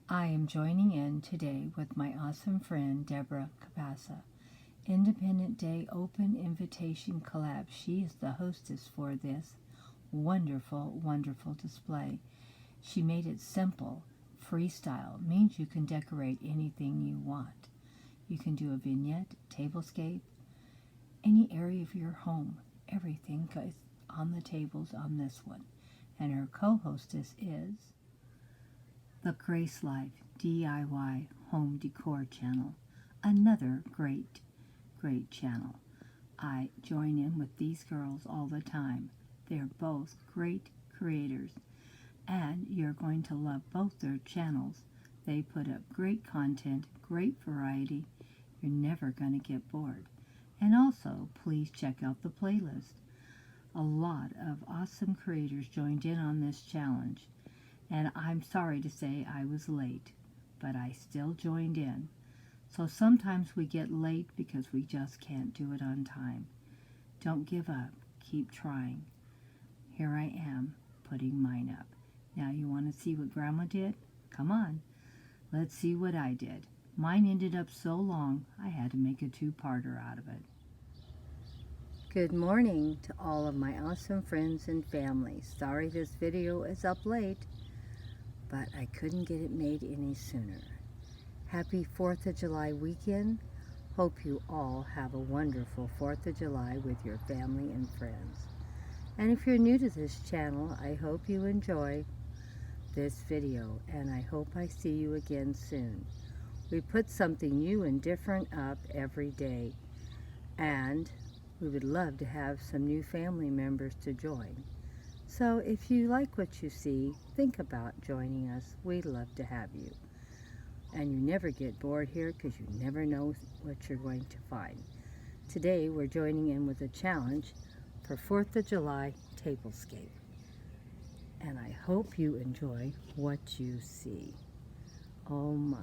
I am joining in today with my awesome friend Deborah Capasa. Independent Day Open Invitation Collab. She is the hostess for this wonderful, wonderful display. She made it simple. Freestyle means you can decorate anything you want. You can do a vignette, tablescape, any area of your home. Everything goes on the tables on this one. And her co-hostess is the Grace Life DIY Home Decor channel. Another great channel. I join in with these girls all the time. They're both great creators, and you're going to love both their channels. They put up great content, great variety. You're never going to get bored. And also, please check out the playlist. A lot of awesome creators joined in on this challenge, and I'm sorry to say I was late, but I still joined in. So sometimes we get late because we just can't do it on time. Don't give up. Keep trying. Here I am, putting mine up. Now you want to see what Grandma did? Come on. Let's see what I did. Mine ended up so long, I had to make a two-parter out of it. Good morning to all of my awesome friends and family. Sorry this video is up late, but I couldn't get it made any sooner. Happy 4th of July weekend. Hope you all have a wonderful 4th of July with your family and friends. And if you're new to this channel, I hope you enjoy this video, and I hope I see you again soon. We put something new and different up every day, and we would love to have some new family members to join. So if you like what you see, think about joining us. We'd love to have you. And you never get bored here because you never know what you're going to find. Today we're joining in with a challenge for 4th of July Tablescape. And I hope you enjoy what you see. Oh my,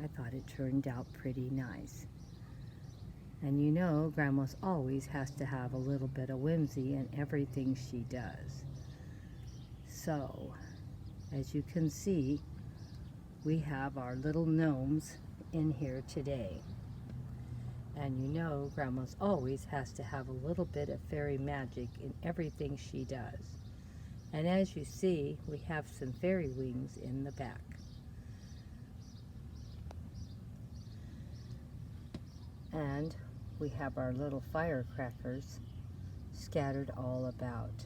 I thought it turned out pretty nice. And you know, Grandma's always has to have a little bit of whimsy in everything she does. So, as you can see, we have our little gnomes in here today. And you know, Grandma's always has to have a little bit of fairy magic in everything she does. And as you see, we have some fairy wings in the back. And we have our little firecrackers scattered all about.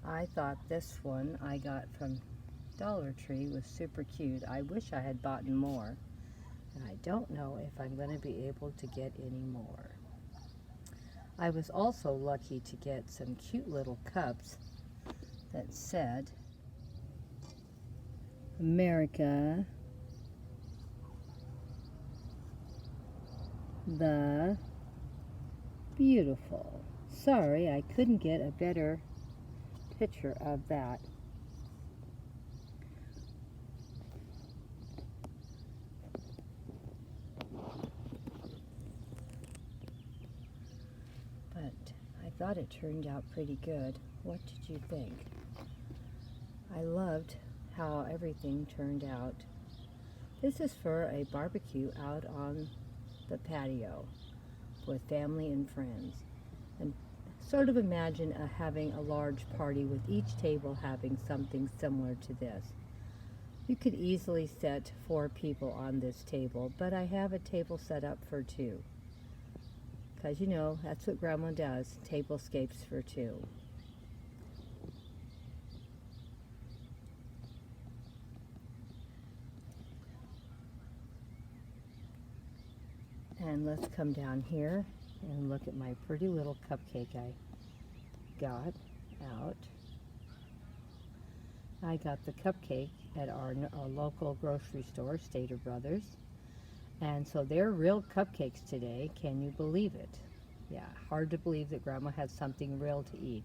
I thought this one I got from Dollar Tree was super cute. I wish I had bought more, and I don't know if I'm going to be able to get any more. I was also lucky to get some cute little cups that said America the Beautiful. Sorry, I couldn't get a better picture of that. But I thought it turned out pretty good. What did you think? I loved how everything turned out. This is for a barbecue out on the patio with family and friends. And sort of imagine having a large party with each table having something similar to this. You could easily set 4 people on this table, but I have a table set up for 2. Because you know, that's what Grandma does, tablescapes for 2. And let's come down here and look at my pretty little cupcake I got out. I got the cupcake at our local grocery store, Stater Brothers. And so they're real cupcakes today. Can you believe it? Yeah, hard to believe that Grandma had something real to eat.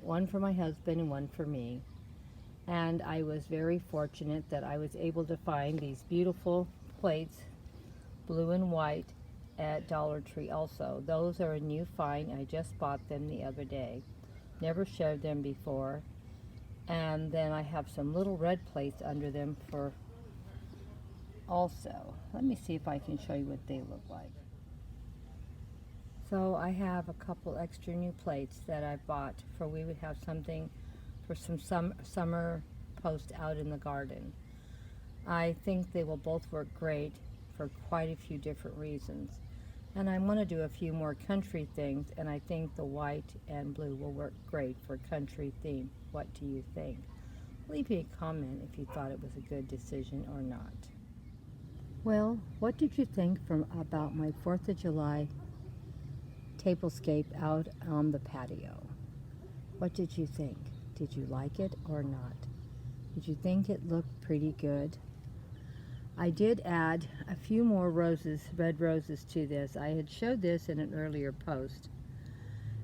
One for my husband and one for me. And I was very fortunate that I was able to find these beautiful plates, blue and white, at Dollar Tree also. Those are a new find. I just bought them the other day. Never showed them before. And then I have some little red plates under them for also. Let me see if I can show you what they look like. So I have a couple extra new plates that I bought for we would have something for some summer post out in the garden. I think they will both work great for quite a few different reasons. And I'm going to do a few more country things, and I think the white and blue will work great for country theme. What do you think? Leave me a comment if you thought it was a good decision or not. Well, what did you think about my 4th of July tablescape out on the patio? What did you think? Did you like it or not? Did you think it looked pretty good? I did add a few more roses, red roses to this. I had showed this in an earlier post,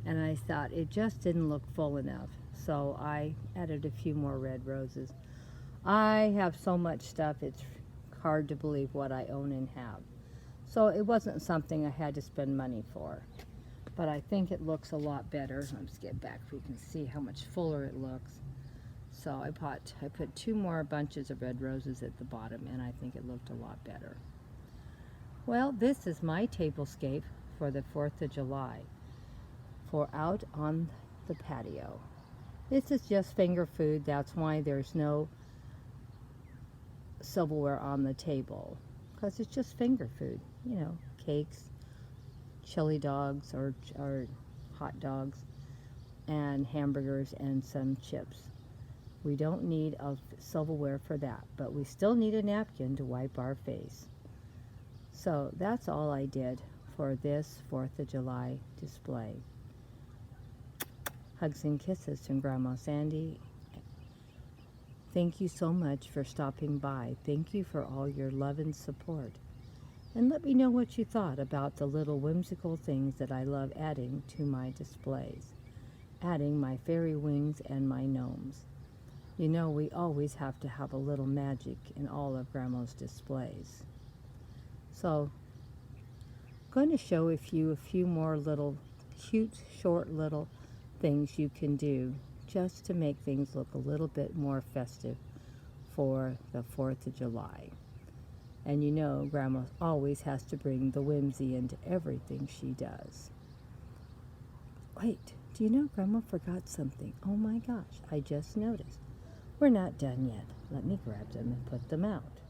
and I thought it just didn't look full enough. So I added a few more red roses. I have so much stuff, it's hard to believe what I own and have. So it wasn't something I had to spend money for. But I think it looks a lot better. Let's get back so you can see how much fuller it looks. So I put 2 more bunches of red roses at the bottom, and I think it looked a lot better. Well, this is my tablescape for the 4th of July for out on the patio. This is just finger food. That's why there's no silverware on the table, because it's just finger food. You know, cakes, chili dogs or hot dogs, and hamburgers and some chips. We don't need a silverware for that, but we still need a napkin to wipe our face. So that's all I did for this 4th of July display. Hugs and kisses from Grandma Sandy. Thank you so much for stopping by. Thank you for all your love and support. And let me know what you thought about the little whimsical things that I love adding to my displays. Adding my fairy wings and my gnomes. You know, we always have to have a little magic in all of Grandma's displays. So, I'm going to show a few more little cute, short little things you can do just to make things look a little bit more festive for the 4th of July. And you know, Grandma always has to bring the whimsy into everything she does. Wait, do you know Grandma forgot something? Oh my gosh, I just noticed. We're not done yet. Let me grab them and put them out.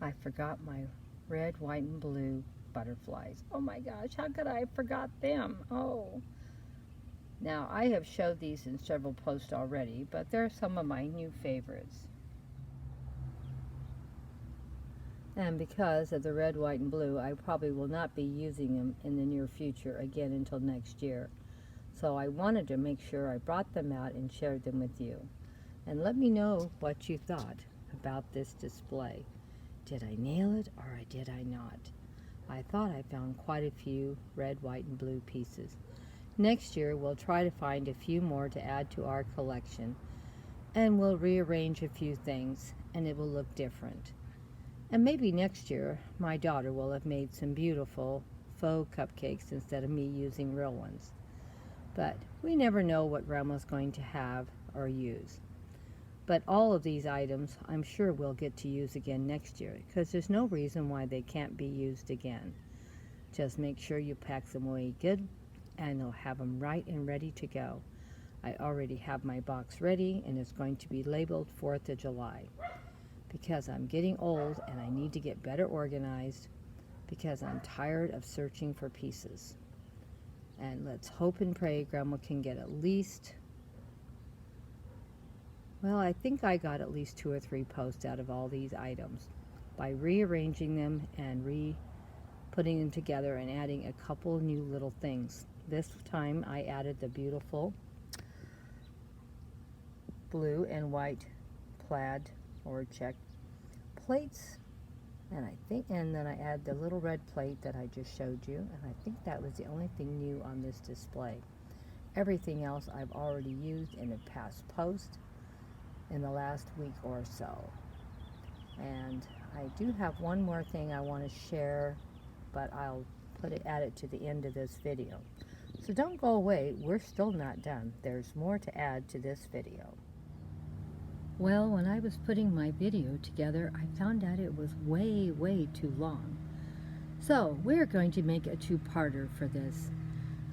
I forgot my red, white, and blue butterflies. Oh my gosh, how could I have forgot them? Oh. Now, I have showed these in several posts already, but they're some of my new favorites. And because of the red, white, and blue, I probably will not be using them in the near future again until next year. So I wanted to make sure I brought them out and shared them with you. And let me know what you thought about this display. Did I nail it or did I not? I thought I found quite a few red, white, and blue pieces. Next year we'll try to find a few more to add to our collection. And we'll rearrange a few things and it will look different. And maybe next year my daughter will have made some beautiful faux cupcakes instead of me using real ones. But we never know what Grandma's going to have or use. But all of these items I'm sure we'll get to use again next year because there's no reason why they can't be used again. Just make sure you pack them away good and you'll have them right and ready to go. I already have my box ready and it's going to be labeled 4th of July because I'm getting old and I need to get better organized because I'm tired of searching for pieces. And let's hope and pray Grandma can get at least, well, I think I got at least 2 or 3 posts out of all these items by rearranging them and putting them together and adding a couple new little things. This time I added the beautiful blue and white plaid or check plates. And then I add the little red plate that I just showed you, and I think that was the only thing new on this display. Everything else I've already used in a past post in the last week or so. And I do have one more thing I want to share, but I'll add it to the end of this video. So don't go away, we're still not done. There's more to add to this video. Well, when I was putting my video together, I found out it was way too long. So we're going to make a two-parter for this.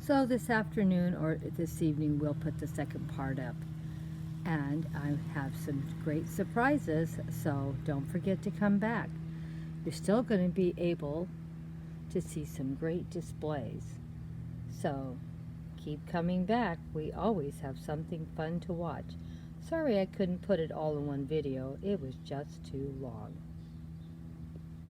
So this afternoon or this evening we'll put the second part up. And I have some great surprises, so don't forget to come back. You're still going to be able to see some great displays. So keep coming back. We always have something fun to watch. Sorry I couldn't put it all in one video. It was just too long.